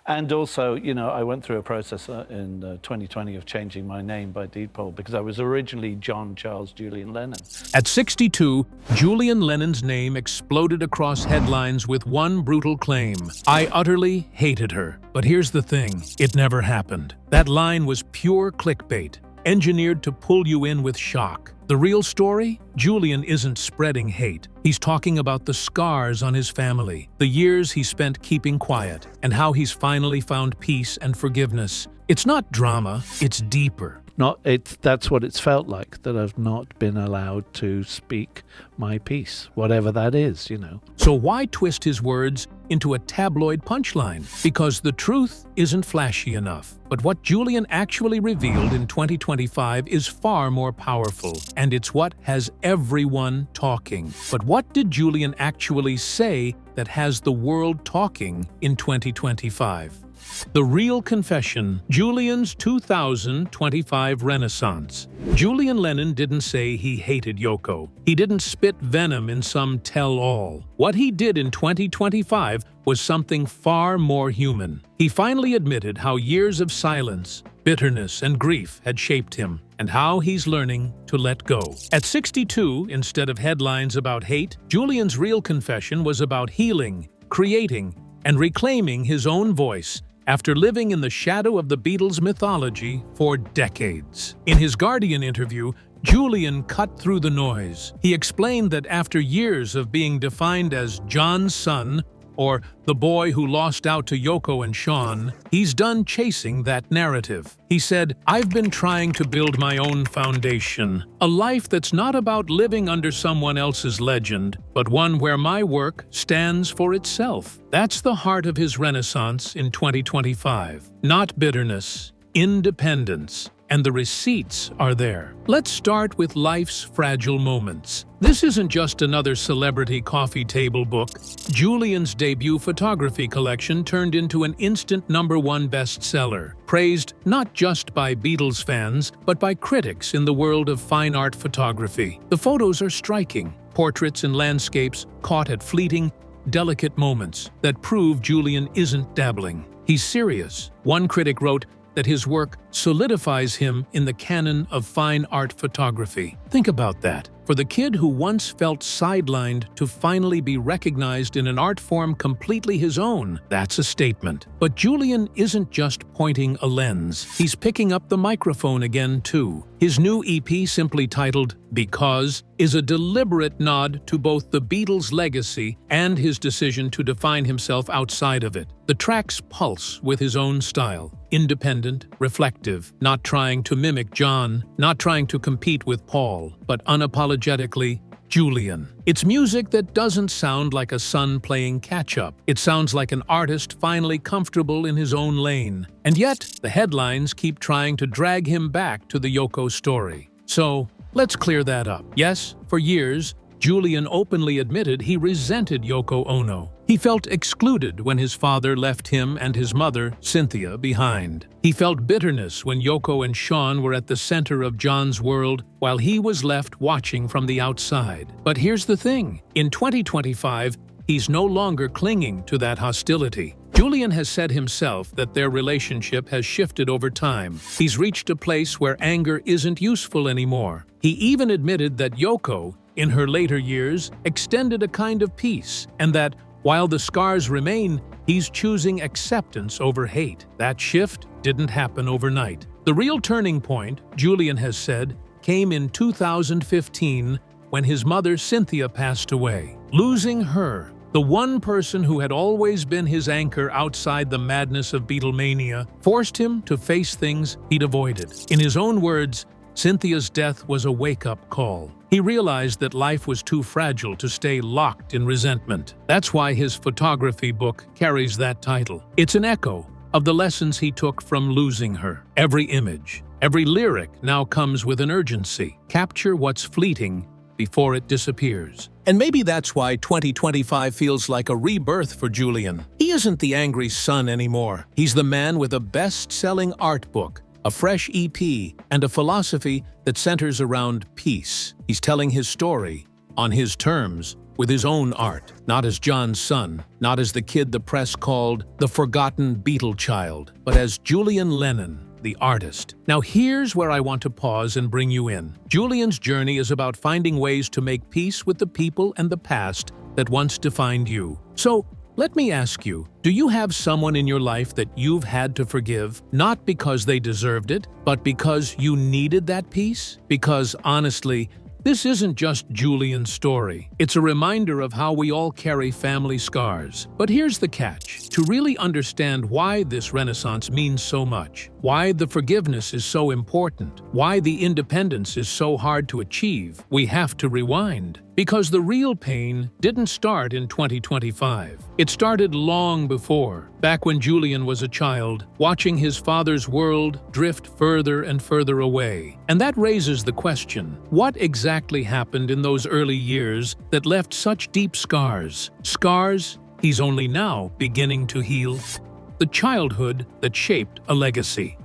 And also, you know, I went through a process in 2020 of changing my name by deed poll because I was originally John Charles Julian Lennon. At 62, Julian Lennon's name exploded across headlines with one brutal claim: "I utterly hated her." But here's the thing, it never happened. That line was pure clickbait, engineered to pull you in with shock. The real story? Julian isn't spreading hate. He's talking about the scars on his family, the years he spent keeping quiet, and how he's finally found peace and forgiveness. It's not drama, it's deeper. That's what it's felt like, that I've not been allowed to speak my piece, whatever that is, you know. So why twist his words into a tabloid punchline? Because the truth isn't flashy enough. But what Julian actually revealed in 2025 is far more powerful, and it's what has everyone talking. But what did Julian actually say that has the world talking in 2025? The Real Confession, Julian's 2025 Renaissance. Julian Lennon didn't say he hated Yoko. He didn't spit venom in some tell-all. What he did in 2025 was something far more human. He finally admitted how years of silence, bitterness, and grief had shaped him, and how he's learning to let go. At 62, instead of headlines about hate, Julian's real confession was about healing, creating, and reclaiming his own voice after living in the shadow of the Beatles' mythology for decades. In his Guardian interview, Julian cut through the noise. He explained that after years of being defined as John's son, or the boy who lost out to Yoko and Sean, he's done chasing that narrative. He said, "I've been trying to build my own foundation, a life that's not about living under someone else's legend, but one where my work stands for itself." That's the heart of his renaissance in 2025. Not bitterness, independence. And the receipts are there. Let's start with life's fragile moments. This isn't just another celebrity coffee table book. Julian's debut photography collection turned into an instant #1 bestseller, praised not just by Beatles fans, but by critics in the world of fine art photography. The photos are striking, portraits and landscapes caught at fleeting, delicate moments that prove Julian isn't dabbling. He's serious. One critic wrote that his work solidifies him in the canon of fine art photography. Think about that. For the kid who once felt sidelined to finally be recognized in an art form completely his own, that's a statement. But Julian isn't just pointing a lens. He's picking up the microphone again, too. His new EP, simply titled Because, is a deliberate nod to both the Beatles' legacy and his decision to define himself outside of it. The tracks pulse with his own style. Independent, reflective, not trying to mimic John, not trying to compete with Paul, but unapologetically Julian. It's music that doesn't sound like a son playing catch-up. It sounds like an artist finally comfortable in his own lane. And yet, the headlines keep trying to drag him back to the Yoko story. So, let's clear that up. Yes, for years, Julian openly admitted he resented Yoko Ono. He felt excluded when his father left him and his mother, Cynthia, behind. He felt bitterness when Yoko and Sean were at the center of John's world, while he was left watching from the outside. But here's the thing. In 2025, he's no longer clinging to that hostility. Julian has said himself that their relationship has shifted over time. He's reached a place where anger isn't useful anymore. He even admitted that Yoko, in her later years, extended a kind of peace, and that, while the scars remain, he's choosing acceptance over hate. That shift didn't happen overnight. The real turning point, Julian has said, came in 2015 when his mother Cynthia passed away. Losing her, the one person who had always been his anchor outside the madness of Beatlemania, forced him to face things he'd avoided. In his own words, Cynthia's death was a wake-up call. He realized that life was too fragile to stay locked in resentment. That's why his photography book carries that title. It's an echo of the lessons he took from losing her. Every image, every lyric now comes with an urgency. Capture what's fleeting before it disappears. And maybe that's why 2025 feels like a rebirth for Julian. He isn't the angry son anymore. He's the man with a best-selling art book, a fresh EP, and a philosophy that centers around peace. He's telling his story on his terms, with his own art, not as John's son, not as the kid the press called the forgotten Beatle child, but as Julian Lennon, the artist. Now here's where I want to pause and bring you in. Julian's journey is about finding ways to make peace with the people and the past that once defined you. So, let me ask you, do you have someone in your life that you've had to forgive, not because they deserved it, but because you needed that peace? Because honestly, this isn't just Julian's story. It's a reminder of how we all carry family scars. But here's the catch. To really understand why this renaissance means so much, why the forgiveness is so important, why the independence is so hard to achieve, we have to rewind. Because the real pain didn't start in 2025. It started long before, back when Julian was a child, watching his father's world drift further and further away. And that raises the question, what exactly happened in those early years that left such deep scars? Scars he's only now beginning to heal. The childhood that shaped a legacy.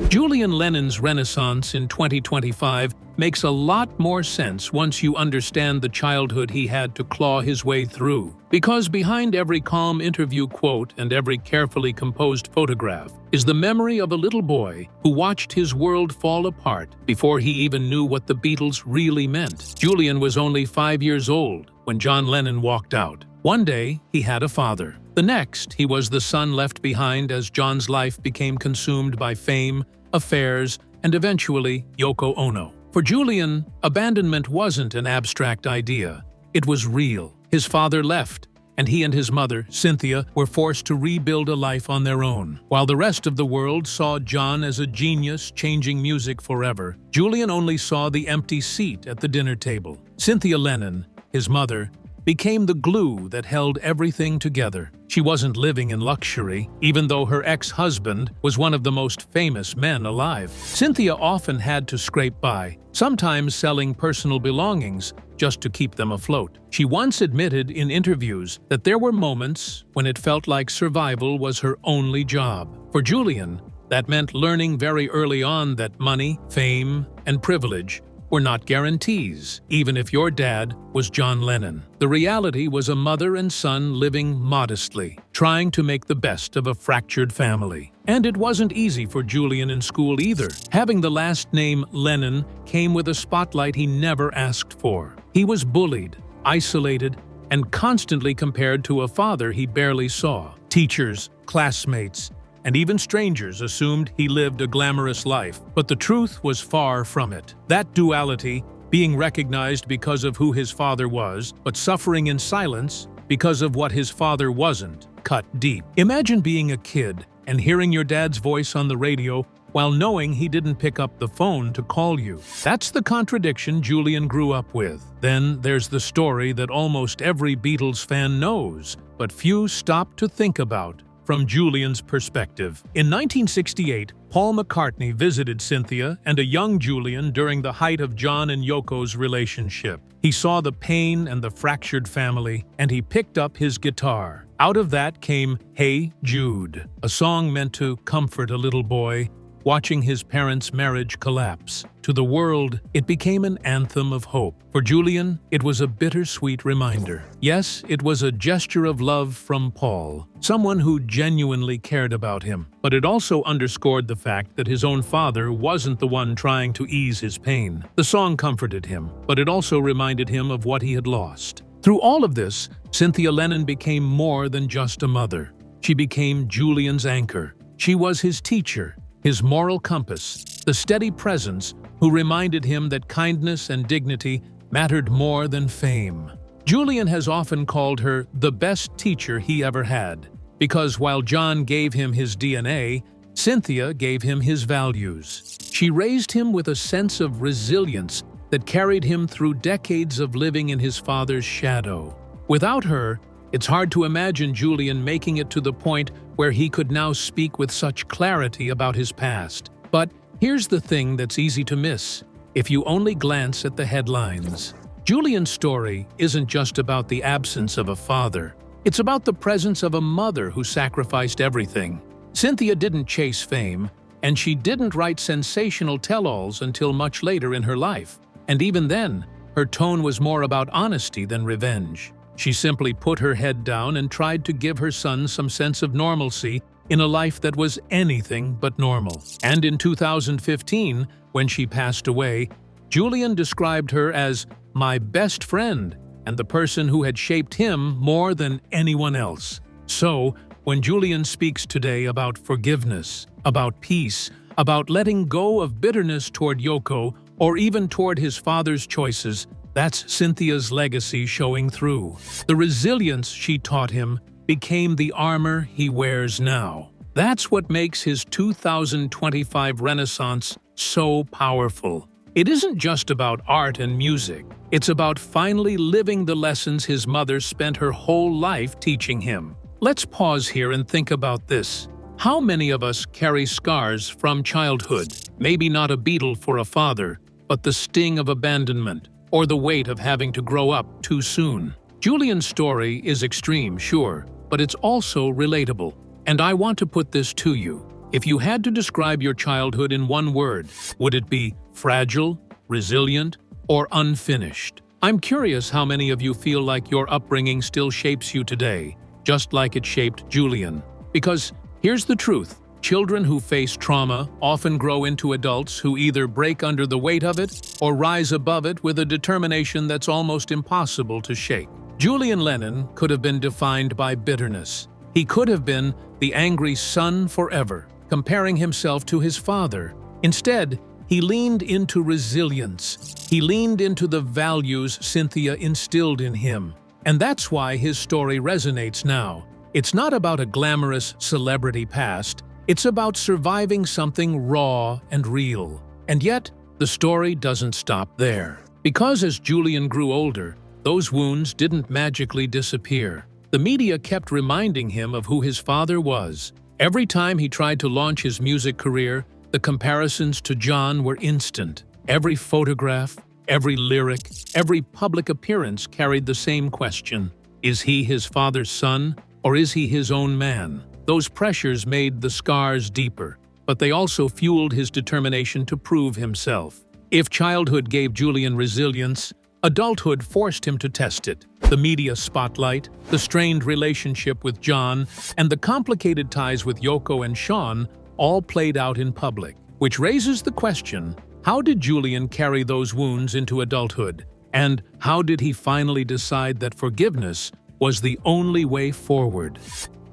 Julian Lennon's renaissance in 2025 makes a lot more sense once you understand the childhood he had to claw his way through. Because behind every calm interview quote and every carefully composed photograph is the memory of a little boy who watched his world fall apart before he even knew what the Beatles really meant. Julian was only 5 years old when John Lennon walked out. One day, he had a father. The next, he was the son left behind as John's life became consumed by fame, affairs, and eventually Yoko Ono. For Julian, abandonment wasn't an abstract idea. It was real. His father left, and he and his mother, Cynthia, were forced to rebuild a life on their own. While the rest of the world saw John as a genius changing music forever, Julian only saw the empty seat at the dinner table. Cynthia Lennon, his mother, became the glue that held everything together. She wasn't living in luxury, even though her ex-husband was one of the most famous men alive. Cynthia often had to scrape by, sometimes selling personal belongings just to keep them afloat. She once admitted in interviews that there were moments when it felt like survival was her only job. For Julian, that meant learning very early on that money, fame, and privilege were not guarantees, even if your dad was John Lennon. The reality was a mother and son living modestly, trying to make the best of a fractured family. And it wasn't easy for Julian in school either. Having the last name Lennon came with a spotlight he never asked for. He was bullied, isolated, and constantly compared to a father he barely saw. Teachers, classmates, and even strangers assumed he lived a glamorous life, but the truth was far from it. That duality, being recognized because of who his father was, but suffering in silence because of what his father wasn't, cut deep. Imagine being a kid and hearing your dad's voice on the radio while knowing he didn't pick up the phone to call you. That's the contradiction Julian grew up with. Then there's the story that almost every Beatles fan knows, but few stop to think about from Julian's perspective. In 1968, Paul McCartney visited Cynthia and a young Julian during the height of John and Yoko's relationship. He saw the pain and the fractured family, and he picked up his guitar. Out of that came Hey Jude, a song meant to comfort a little boy watching his parents' marriage collapse. To the world, it became an anthem of hope. For Julian, it was a bittersweet reminder. Yes, it was a gesture of love from Paul, someone who genuinely cared about him. But it also underscored the fact that his own father wasn't the one trying to ease his pain. The song comforted him, but it also reminded him of what he had lost. Through all of this, Cynthia Lennon became more than just a mother. She became Julian's anchor. She was his teacher, his moral compass, the steady presence who reminded him that kindness and dignity mattered more than fame. Julian has often called her the best teacher he ever had, because while John gave him his DNA, Cynthia gave him his values. She raised him with a sense of resilience that carried him through decades of living in his father's shadow. Without her, it's hard to imagine Julian making it to the point where he could now speak with such clarity about his past. But here's the thing that's easy to miss if you only glance at the headlines. Julian's story isn't just about the absence of a father. It's about the presence of a mother who sacrificed everything. Cynthia didn't chase fame, and she didn't write sensational tell-alls until much later in her life. And even then, her tone was more about honesty than revenge. She simply put her head down and tried to give her son some sense of normalcy in a life that was anything but normal. And in 2015, when she passed away, Julian described her as my best friend and the person who had shaped him more than anyone else. So, when Julian speaks today about forgiveness, about peace, about letting go of bitterness toward Yoko, or even toward his father's choices, that's Cynthia's legacy showing through. The resilience she taught him became the armor he wears now. That's what makes his 2025 Renaissance so powerful. It isn't just about art and music. It's about finally living the lessons his mother spent her whole life teaching him. Let's pause here and think about this. How many of us carry scars from childhood? Maybe not a beetle for a father, but the sting of abandonment, or the weight of having to grow up too soon. Julian's story is extreme, sure, but it's also relatable. And I want to put this to you. If you had to describe your childhood in one word, would it be fragile, resilient, or unfinished? I'm curious how many of you feel like your upbringing still shapes you today, just like it shaped Julian. Because here's the truth. Children who face trauma often grow into adults who either break under the weight of it or rise above it with a determination that's almost impossible to shake. Julian Lennon could have been defined by bitterness. He could have been the angry son forever, comparing himself to his father. Instead, he leaned into resilience. He leaned into the values Cynthia instilled in him. And that's why his story resonates now. It's not about a glamorous celebrity past. It's about surviving something raw and real. And yet, the story doesn't stop there. Because as Julian grew older, those wounds didn't magically disappear. The media kept reminding him of who his father was. Every time he tried to launch his music career, the comparisons to John were instant. Every photograph, every lyric, every public appearance carried the same question. Is he his father's son, or is he his own man? Those pressures made the scars deeper, but they also fueled his determination to prove himself. If childhood gave Julian resilience, adulthood forced him to test it. The media spotlight, the strained relationship with John, and the complicated ties with Yoko and Sean all played out in public. Which raises the question, how did Julian carry those wounds into adulthood? And how did he finally decide that forgiveness was the only way forward?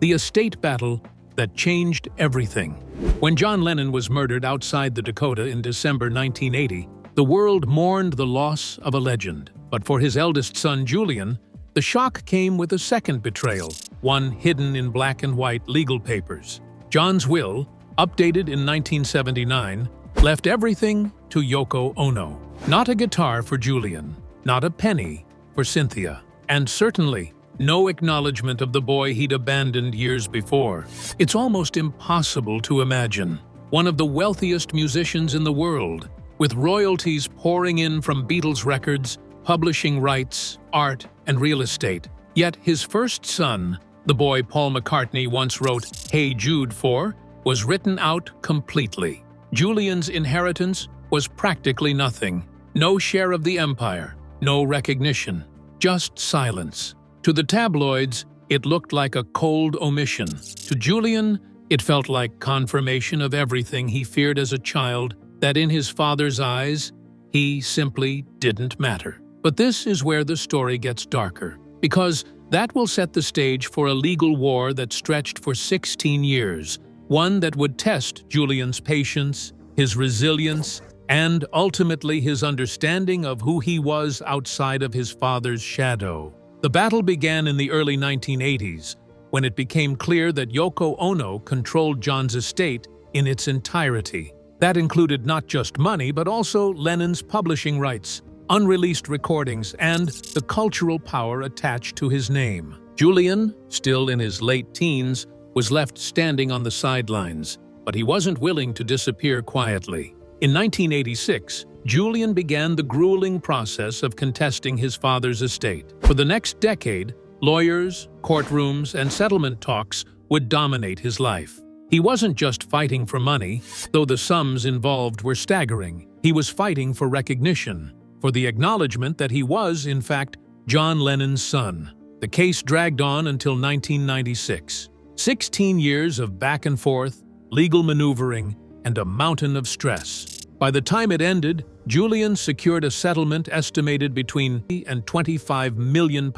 The estate battle that changed everything. When John Lennon was murdered outside the Dakota in December 1980, the world mourned the loss of a legend. But for his eldest son, Julian, the shock came with a second betrayal, one hidden in black and white legal papers. John's will, updated in 1979, left everything to Yoko Ono. Not a guitar for Julian, not a penny for Cynthia, and certainly no acknowledgement of the boy he'd abandoned years before. It's almost impossible to imagine. One of the wealthiest musicians in the world, with royalties pouring in from Beatles records, publishing rights, art, and real estate. Yet his first son, the boy Paul McCartney once wrote "Hey Jude" for, was written out completely. Julian's inheritance was practically nothing. No share of the empire, no recognition, just silence. To the tabloids, it looked like a cold omission. To Julian, it felt like confirmation of everything he feared as a child, that in his father's eyes, he simply didn't matter. But this is where the story gets darker, because that will set the stage for a legal war that stretched for 16 years, one that would test Julian's patience, his resilience, and ultimately his understanding of who he was outside of his father's shadow. The battle began in the early 1980s, when it became clear that Yoko Ono controlled John's estate in its entirety. That included not just money, but also Lennon's publishing rights, unreleased recordings, and the cultural power attached to his name. Julian, still in his late teens, was left standing on the sidelines, but he wasn't willing to disappear quietly. In 1986, Julian began the grueling process of contesting his father's estate. For the next decade, lawyers, courtrooms, and settlement talks would dominate his life. He wasn't just fighting for money, though the sums involved were staggering. He was fighting for recognition, for the acknowledgement that he was, in fact, John Lennon's son. The case dragged on until 1996. 16 years of back and forth, legal maneuvering, and a mountain of stress. By the time it ended, Julian secured a settlement estimated between £20 and £25 million.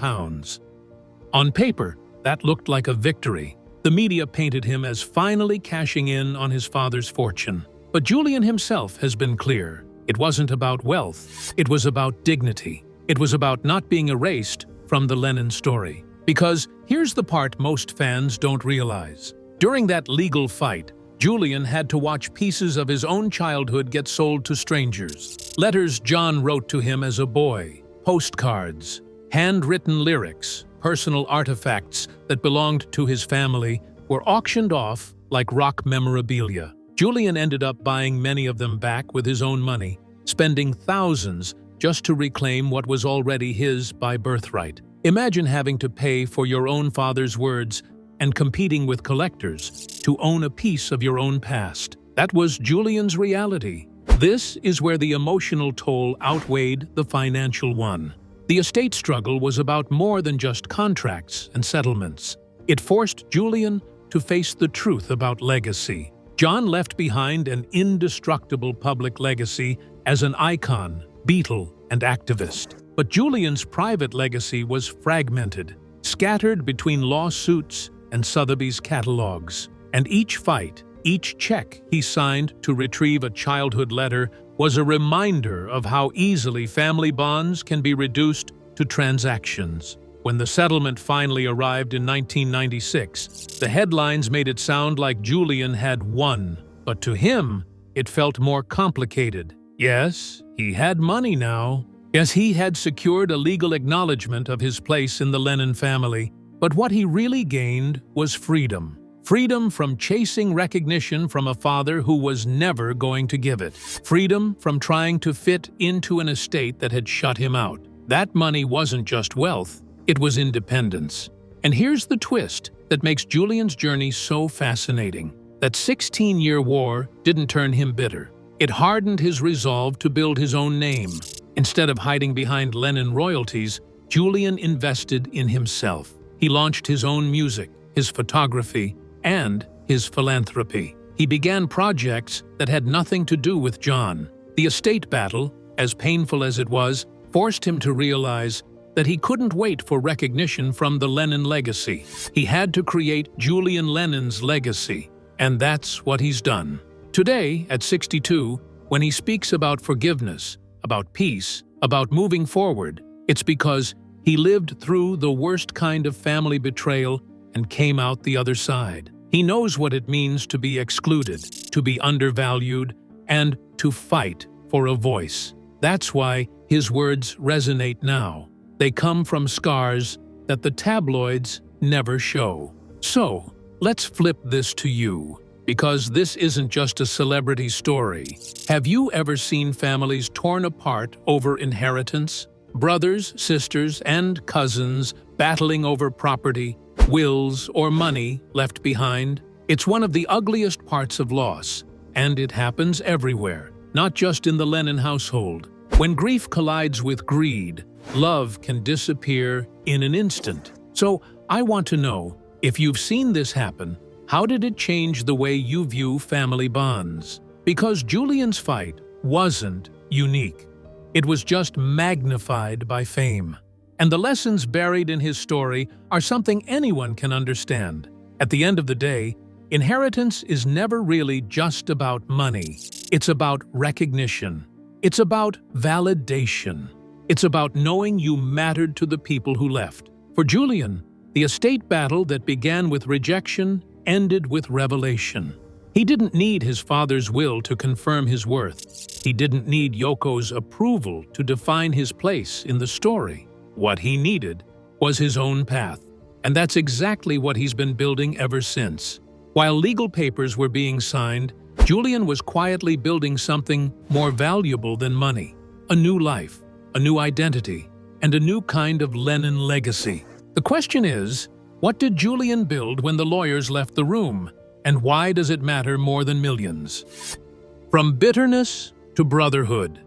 On paper, that looked like a victory. The media painted him as finally cashing in on his father's fortune. But Julian himself has been clear. It wasn't about wealth. It was about dignity. It was about not being erased from the Lennon story. Because here's the part most fans don't realize. During that legal fight, Julian had to watch pieces of his own childhood get sold to strangers. Letters John wrote to him as a boy, postcards, handwritten lyrics, personal artifacts that belonged to his family were auctioned off like rock memorabilia. Julian ended up buying many of them back with his own money, spending thousands just to reclaim what was already his by birthright. Imagine having to pay for your own father's words and competing with collectors to own a piece of your own past. That was Julian's reality. This is where the emotional toll outweighed the financial one. The estate struggle was about more than just contracts and settlements. It forced Julian to face the truth about legacy. John left behind an indestructible public legacy as an icon, beatle, and activist. But Julian's private legacy was fragmented, scattered between lawsuits and Sotheby's catalogs. And each fight, each check he signed to retrieve a childhood letter was a reminder of how easily family bonds can be reduced to transactions. When the settlement finally arrived in 1996, the headlines made it sound like Julian had won. But to him, it felt more complicated. Yes, he had money now. Yes, he had secured a legal acknowledgement of his place in the Lennon family. But what he really gained was freedom. Freedom from chasing recognition from a father who was never going to give it. Freedom from trying to fit into an estate that had shut him out. That money wasn't just wealth, it was independence. And here's the twist that makes Julian's journey so fascinating. That 16-year war didn't turn him bitter. It hardened his resolve to build his own name. Instead of hiding behind Lennon royalties, Julian invested in himself. He launched his own music, his photography, and his philanthropy. He began projects that had nothing to do with John. The estate battle, as painful as it was, forced him to realize that he couldn't wait for recognition from the Lennon legacy. He had to create Julian Lennon's legacy, and that's what he's done. Today, at 62, when he speaks about forgiveness, about peace, about moving forward, it's because he lived through the worst kind of family betrayal and came out the other side. He knows what it means to be excluded, to be undervalued, and to fight for a voice. That's why his words resonate now. They come from scars that the tabloids never show. So, let's flip this to you, because this isn't just a celebrity story. Have you ever seen families torn apart over inheritance? Brothers, sisters, and cousins battling over property, wills, or money left behind? It's one of the ugliest parts of loss, and it happens everywhere, not just in the Lennon household. When grief collides with greed, love can disappear in an instant. So, I want to know, if you've seen this happen, how did it change the way you view family bonds? Because Julian's fight wasn't unique. It was just magnified by fame. And the lessons buried in his story are something anyone can understand. At the end of the day, inheritance is never really just about money. It's about recognition. It's about validation. It's about knowing you mattered to the people who left. For Julian, the estate battle that began with rejection ended with revelation. He didn't need his father's will to confirm his worth. He didn't need Yoko's approval to define his place in the story. What he needed was his own path. And that's exactly what he's been building ever since. While legal papers were being signed, Julian was quietly building something more valuable than money. A new life, a new identity, and a new kind of Lennon legacy. The question is, what did Julian build when the lawyers left the room? And why does it matter more than millions? From bitterness to brotherhood,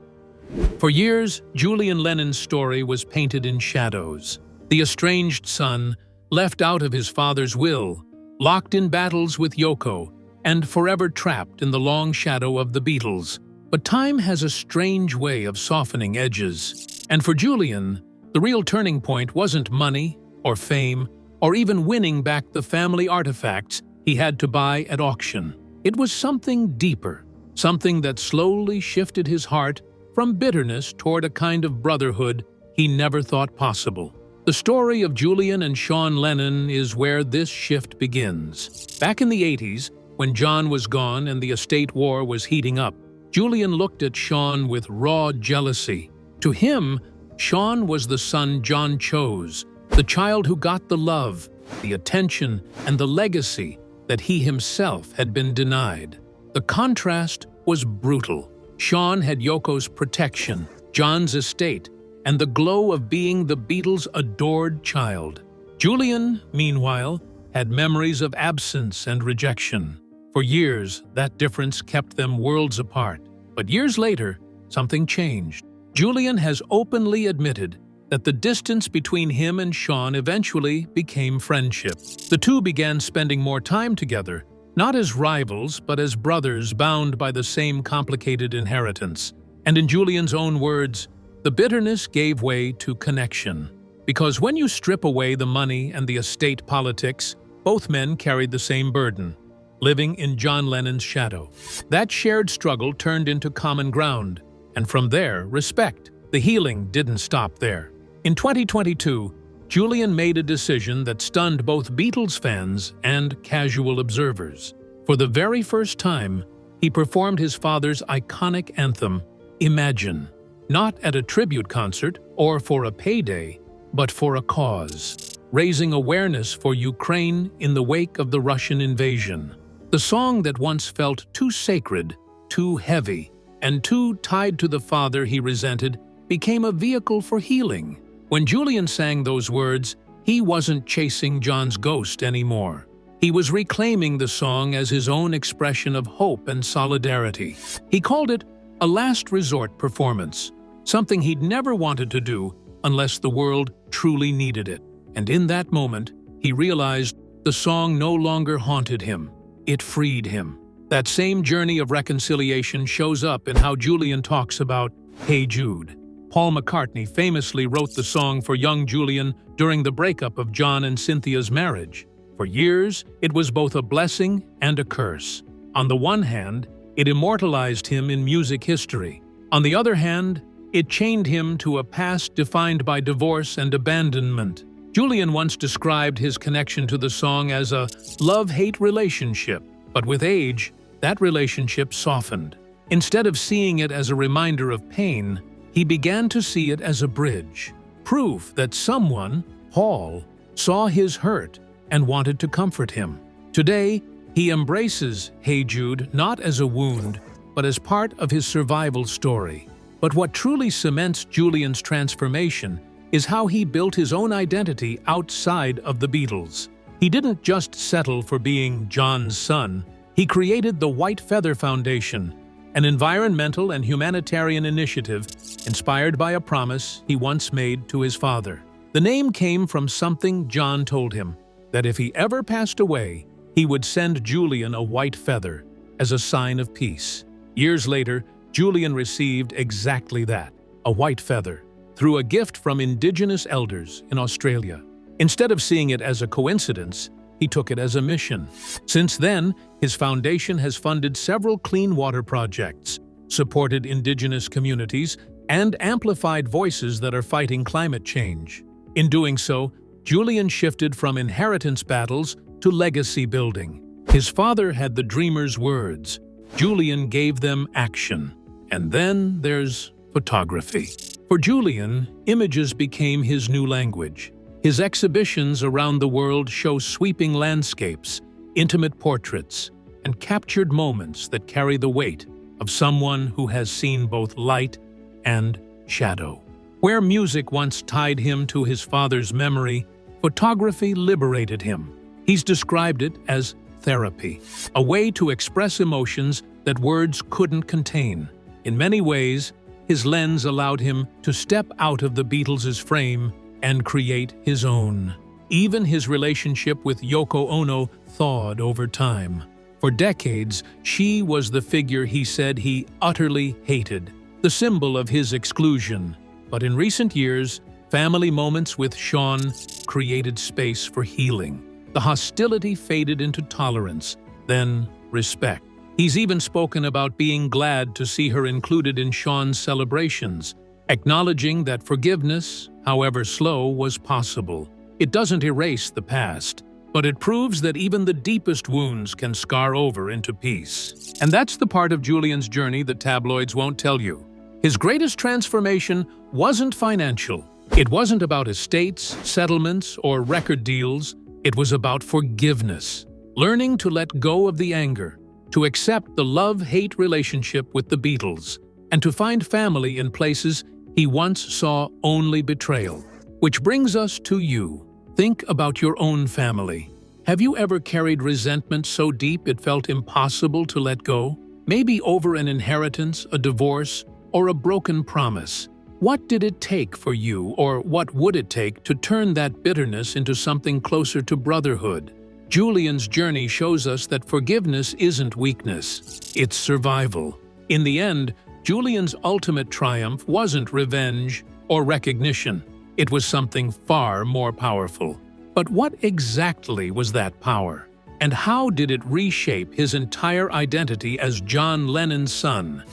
For years, Julian Lennon's story was painted in shadows. The estranged son, left out of his father's will, locked in battles with Yoko, and forever trapped in the long shadow of the Beatles. But time has a strange way of softening edges. And for Julian, the real turning point wasn't money or fame or even winning back the family artifacts he had to buy at auction. It was something deeper, something that slowly shifted his heart from bitterness toward a kind of brotherhood he never thought possible. The story of Julian and Sean Lennon is where this shift begins. Back in the 80s, when John was gone and the estate war was heating up, Julian looked at Sean with raw jealousy. To him, Sean was the son John chose, the child who got the love, the attention, and the legacy that he himself had been denied. The contrast was brutal. Sean had Yoko's protection, John's estate, and the glow of being the Beatles' adored child. Julian, meanwhile, had memories of absence and rejection. For years, that difference kept them worlds apart. But years later, something changed. Julian has openly admitted that the distance between him and Sean eventually became friendship. The two began spending more time together, not as rivals, but as brothers bound by the same complicated inheritance. And in Julian's own words, the bitterness gave way to connection. Because when you strip away the money and the estate politics, both men carried the same burden, living in John Lennon's shadow. That shared struggle turned into common ground, and from there, respect. The healing didn't stop there. In 2022, Julian made a decision that stunned both Beatles fans and casual observers. For the very first time, he performed his father's iconic anthem, Imagine, not at a tribute concert or for a payday, but for a cause, raising awareness for Ukraine in the wake of the Russian invasion. The song that once felt too sacred, too heavy, and too tied to the father he resented became a vehicle for healing. When Julian sang those words, he wasn't chasing John's ghost anymore. He was reclaiming the song as his own expression of hope and solidarity. He called it a last resort performance, something he'd never wanted to do unless the world truly needed it. And in that moment, he realized the song no longer haunted him. It freed him. That same journey of reconciliation shows up in how Julian talks about Hey Jude. Paul McCartney famously wrote the song for young Julian during the breakup of John and Cynthia's marriage. For years, it was both a blessing and a curse. On the one hand, it immortalized him in music history. On the other hand, it chained him to a past defined by divorce and abandonment. Julian once described his connection to the song as a love-hate relationship, but with age, that relationship softened. Instead of seeing it as a reminder of pain, he began to see it as a bridge, proof that someone, Paul, saw his hurt and wanted to comfort him. Today, he embraces Hey Jude not as a wound, but as part of his survival story. But what truly cements Julian's transformation is how he built his own identity outside of the Beatles. He didn't just settle for being John's son. He created the White Feather Foundation, an environmental and humanitarian initiative inspired by a promise he once made to his father. The name came from something John told him, that if he ever passed away, he would send Julian a white feather as a sign of peace. Years later, Julian received exactly that, a white feather, through a gift from Indigenous elders in Australia. Instead of seeing it as a coincidence, he took it as a mission. Since then, his foundation has funded several clean water projects, supported Indigenous communities, and amplified voices that are fighting climate change. In doing so, Julian shifted from inheritance battles to legacy building. His father had the dreamer's words. Julian gave them action. And then there's photography. For Julian, images became his new language. His exhibitions around the world show sweeping landscapes, intimate portraits, and captured moments that carry the weight of someone who has seen both light and shadow. Where music once tied him to his father's memory, photography liberated him. He's described it as therapy, a way to express emotions that words couldn't contain. In many ways, his lens allowed him to step out of the Beatles' frame and create his own. Even his relationship with Yoko Ono thawed over time. For decades, she was the figure he said he utterly hated, the symbol of his exclusion. But in recent years, family moments with Sean created space for healing. The hostility faded into tolerance, then respect. He's even spoken about being glad to see her included in Sean's celebrations, acknowledging that forgiveness, however slow, was possible. It doesn't erase the past, but it proves that even the deepest wounds can scar over into peace. And that's the part of Julian's journey that tabloids won't tell you. His greatest transformation wasn't financial. It wasn't about estates, settlements, or record deals. It was about forgiveness, learning to let go of the anger, to accept the love-hate relationship with the Beatles, and to find family in places he once saw only betrayal. Which brings us to you. Think about your own family. Have you ever carried resentment so deep it felt impossible to let go? Maybe over an inheritance, a divorce, or a broken promise. What did it take for you, or what would it take, to turn that bitterness into something closer to brotherhood? Julian's journey shows us that forgiveness isn't weakness, it's survival. In the end, Julian's ultimate triumph wasn't revenge or recognition. It was something far more powerful. But what exactly was that power? And how did it reshape his entire identity as John Lennon's son?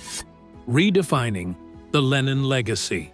Redefining the Lennon legacy.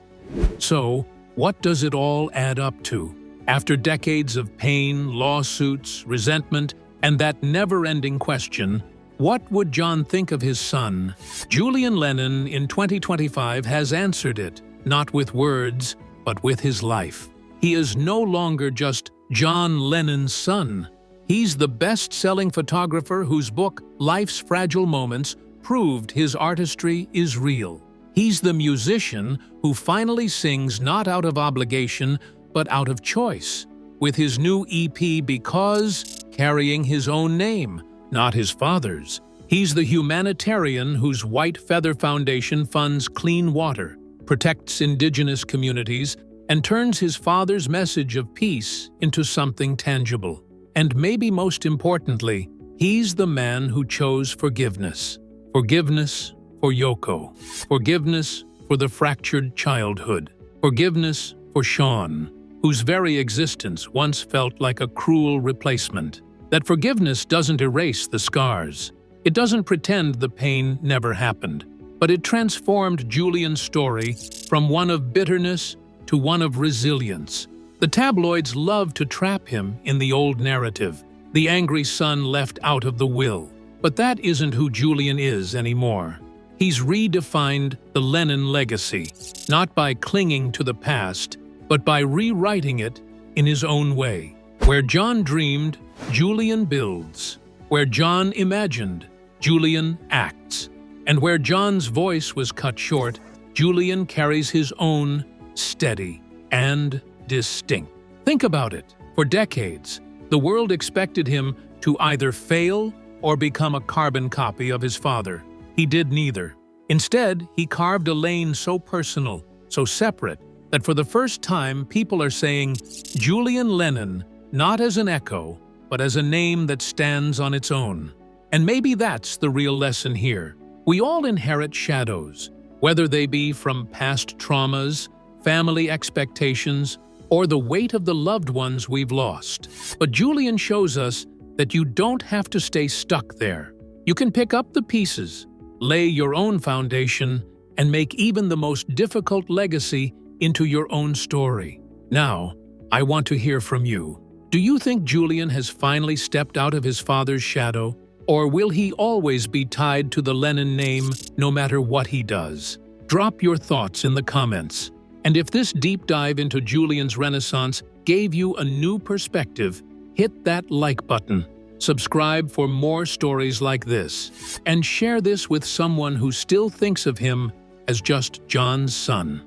So, what does it all add up to? After decades of pain, lawsuits, resentment, and that never-ending question, what would John think of his son? Julian Lennon in 2025 has answered it, not with words, but with his life. He is no longer just John Lennon's son. He's the best-selling photographer whose book, Life's Fragile Moments, proved his artistry is real. He's the musician who finally sings not out of obligation, but out of choice, with his new EP Because carrying his own name, not his father's. He's the humanitarian whose White Feather Foundation funds clean water, protects indigenous communities, and turns his father's message of peace into something tangible. And maybe most importantly, he's the man who chose forgiveness. Forgiveness for Yoko. Forgiveness for the fractured childhood. Forgiveness for Sean, whose very existence once felt like a cruel replacement. That forgiveness doesn't erase the scars. It doesn't pretend the pain never happened. But it transformed Julian's story from one of bitterness to one of resilience. The tabloids love to trap him in the old narrative, the angry son left out of the will. But that isn't who Julian is anymore. He's redefined the Lennon legacy, not by clinging to the past, but by rewriting it in his own way. Where John dreamed, Julian builds. Where John imagined, Julian acts. And where John's voice was cut short, Julian carries his own, steady and distinct. Think about it. For decades, the world expected him to either fail or become a carbon copy of his father. He did neither. Instead, he carved a lane so personal, so separate, that for the first time people are saying Julian Lennon, not as an echo, but as a name that stands on its own. And maybe that's the real lesson here. We all inherit shadows, whether they be from past traumas, family expectations, or the weight of the loved ones we've lost. But Julian shows us that you don't have to stay stuck there. You can pick up the pieces, lay your own foundation, and make even the most difficult legacy into your own story. Now, I want to hear from you. Do you think Julian has finally stepped out of his father's shadow? Or will he always be tied to the Lennon name no matter what he does? Drop your thoughts in the comments. And if this deep dive into Julian's renaissance gave you a new perspective, hit that like button, subscribe for more stories like this, and share this with someone who still thinks of him as just John's son.